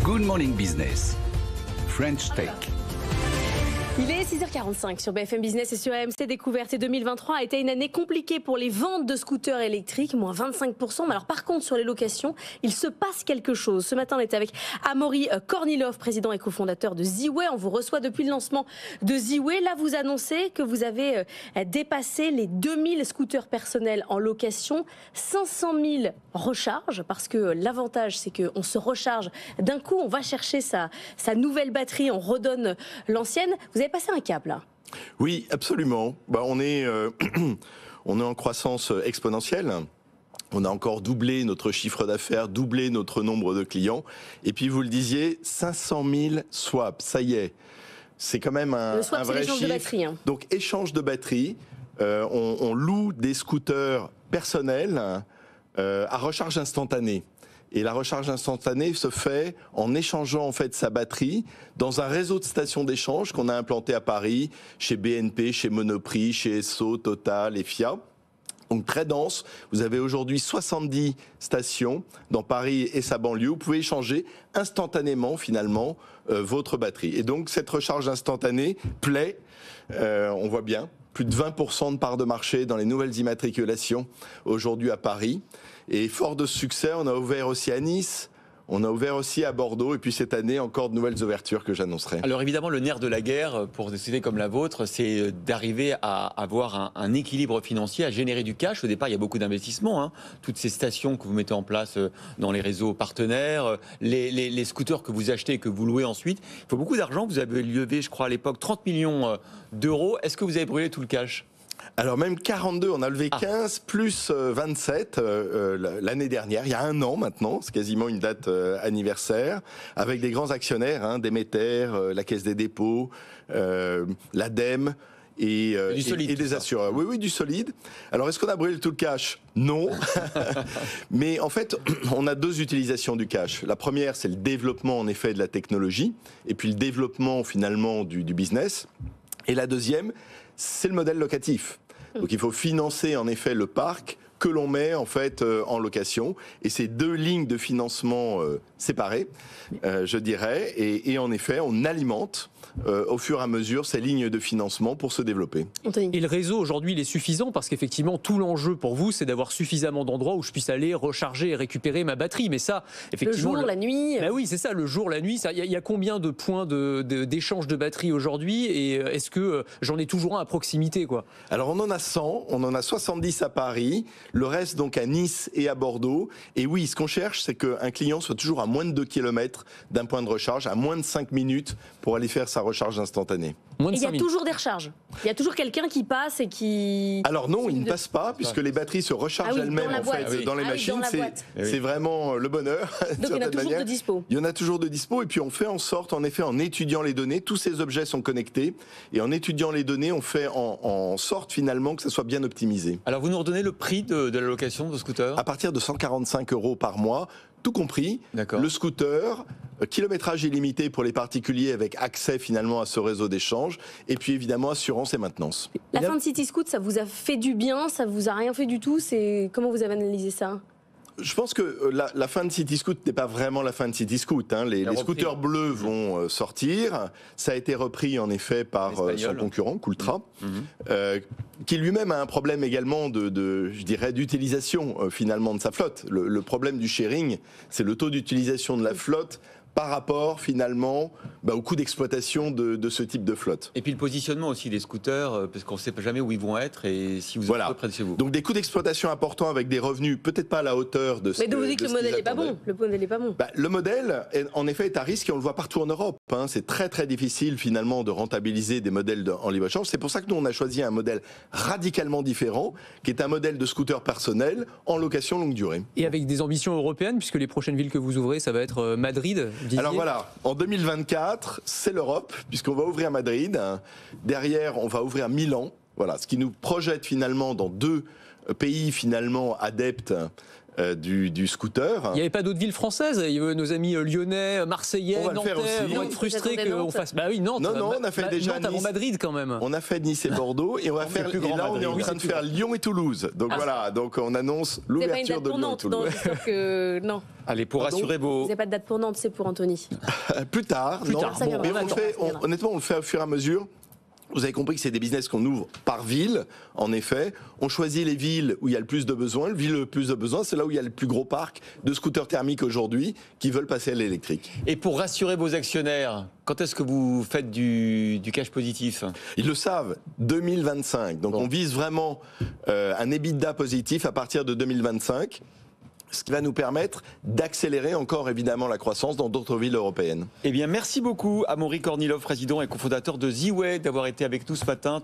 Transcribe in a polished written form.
Good Morning Business, French Tech. Il est 6h45 sur BFM Business et sur AMC Découverte. Et 2023 a été une année compliquée pour les ventes de scooters électriques, moins 25%. Mais alors par contre, sur les locations, il se passe quelque chose. Ce matin, on est avec Amaury Kornilov, président et cofondateur de Ziway. On vous reçoit depuis le lancement de Ziway. Là, vous annoncez que vous avez dépassé les 2000 scooters personnels en location, 500 000 recharges, parce que l'avantage, c'est qu'on se recharge d'un coup, on va chercher sa nouvelle batterie, on redonne l'ancienne. Vous avez passé un cap là. Oui, absolument. On est en croissance exponentielle. On a encore doublé notre chiffre d'affaires, doublé notre nombre de clients. Et puis vous le disiez, 500 000 swaps, ça y est. C'est quand même un vrai chiffre. De batterie, hein. Donc échange de batterie. On loue des scooters personnels à recharge instantanée. Et la recharge instantanée se fait en échangeant en fait sa batterie dans un réseau de stations d'échange qu'on a implanté à Paris, chez BNP, chez Monoprix, chez Esso, Total et FIA. Donc très dense. Vous avez aujourd'hui 70 stations dans Paris et sa banlieue. Vous pouvez échanger instantanément finalement votre batterie. Et donc cette recharge instantanée plaît, on voit bien. Plus de 20% de part de marché dans les nouvelles immatriculations aujourd'hui à Paris. Et fort de ce succès, on a ouvert aussi à Nice, on a ouvert aussi à Bordeaux, et puis cette année, encore de nouvelles ouvertures que j'annoncerai. Alors évidemment, le nerf de la guerre, pour des sociétés comme la vôtre, c'est d'arriver à avoir un équilibre financier, à générer du cash. Au départ, il y a beaucoup d'investissements, hein. Toutes ces stations que vous mettez en place dans les réseaux partenaires, les scooters que vous achetez et que vous louez ensuite. Il faut beaucoup d'argent. Vous avez levé, je crois, à l'époque, 30 millions d'euros. Est-ce que vous avez brûlé tout le cash ? Alors même 42, on a levé 15 plus 27 l'année dernière, il y a un an maintenant, c'est quasiment une date anniversaire, avec des grands actionnaires, hein, Déméter, la Caisse des dépôts, l'ADEME et des assureurs. Oui, du solide. Alors est-ce qu'on a brûlé tout le cash ? Non. Mais en fait, on a deux utilisations du cash. La première, c'est le développement en effet de la technologie, et puis le développement finalement du business. Et la deuxième, c'est le modèle locatif. Donc il faut financer en effet le parc que l'on met en fait en location, et ces deux lignes de financement séparées, je dirais, et en effet on alimente au fur et à mesure ces lignes de financement pour se développer. Et le réseau aujourd'hui il est suffisant, parce qu'effectivement tout l'enjeu pour vous c'est d'avoir suffisamment d'endroits où je puisse aller recharger et récupérer ma batterie, mais ça effectivement le jour, la nuit. Ben oui, c'est ça, le jour, la nuit. Il y a combien de points d'échange de batterie aujourd'hui, et est-ce que j'en ai toujours un à proximité quoi ? Alors on en a 100, on en a 70 à Paris, le reste donc à Nice et à Bordeaux. Et oui, ce qu'on cherche, c'est qu'un client soit toujours à moins de 2 km d'un point de recharge, à moins de 5 minutes pour aller faire sa recharge instantanée. Et il y a toujours des recharges. Il y a toujours quelqu'un qui passe et qui... Alors non, il ne passe pas, puisque les batteries se rechargent elles-mêmes en fait dans les machines. C'est vraiment le bonheur. Donc il y en a toujours de dispo. Il y en a toujours de dispo, et puis on fait en sorte, en effet, en étudiant les données, tous ces objets sont connectés, et en étudiant les données, on fait en sorte finalement que ça soit bien optimisé. Alors vous nous redonnez le prix de la location de scooter ? À partir de 145 € par mois, tout compris. D'accord. Le scooter, kilométrage illimité pour les particuliers avec accès finalement à ce réseau d'échange, et puis évidemment assurance et maintenance. La fin de City Scoot, ça vous a fait du bien, ça vous a rien fait du tout, comment vous avez analysé ça ? Je pense que la fin de City Scoot n'est pas vraiment la fin de City Scoot. Hein. Les scooters bleus vont sortir. Ça a été repris en effet par son concurrent, Cooltra, qui lui-même a un problème également je dirais, d'utilisation finalement de sa flotte. Le problème du sharing, c'est le taux d'utilisation de la flotte par rapport finalement au coût d'exploitation de ce type de flotte. Et puis le positionnement aussi des scooters, parce qu'on ne sait jamais où ils vont être et si vous êtes près de chez vous. Donc des coûts d'exploitation importants avec des revenus peut-être pas à la hauteur de ce Mais donc vous dites que le modèle n'est pas bon. Le modèle n'est pas bon. Le modèle, en effet, est à risque, et on le voit partout en Europe. Hein. C'est très très difficile finalement de rentabiliser des modèles en libre-échange. C'est pour ça que nous on a choisi un modèle radicalement différent, qui est un modèle de scooter personnel en location longue durée. Et avec des ambitions européennes, puisque les prochaines villes que vous ouvrez, ça va être Madrid. Didier. Alors voilà, en 2024, c'est l'Europe, puisqu'on va ouvrir Madrid. Derrière, on va ouvrir Milan. Voilà, ce qui nous projette finalement dans deux pays finalement adeptes du scooter. Il n'y avait pas d'autres villes françaises. Nos amis lyonnais, marseillais, On va le faire nantais aussi. vont être frustrés qu'on fasse. Bah oui, Nantes. Non, on a fait déjà Nantes avant Nice. Madrid quand même. On a fait Nice et Bordeaux et on va faire. plus Et grand là, on est en Madrid. train de faire Lyon et Toulouse. Donc voilà, donc on annonce l'ouverture de Lyon et Toulouse. Non, Allez, pour Pardon rassurer vous vos... n'avez pas de date pour Nantes, c'est pour Anthony. Plus tard, non. tard. Ça viendra, Mais on on le attend, fait, ça viendra. honnêtement, on le fait au fur et à mesure. Vous avez compris que c'est des business qu'on ouvre par ville, en effet. On choisit les villes où il y a le plus de besoins. Le ville le plus de besoins, c'est là où il y a le plus gros parc de scooters thermiques aujourd'hui qui veulent passer à l'électrique. Et pour rassurer vos actionnaires, quand est-ce que vous faites du cash positif? Ils le savent, 2025. Donc on vise vraiment un EBITDA positif à partir de 2025. Ce qui va nous permettre d'accélérer encore évidemment la croissance dans d'autres villes européennes. Eh bien, merci beaucoup, Amaury Kornilov, président et cofondateur de Ziway, d'avoir été avec nous ce matin.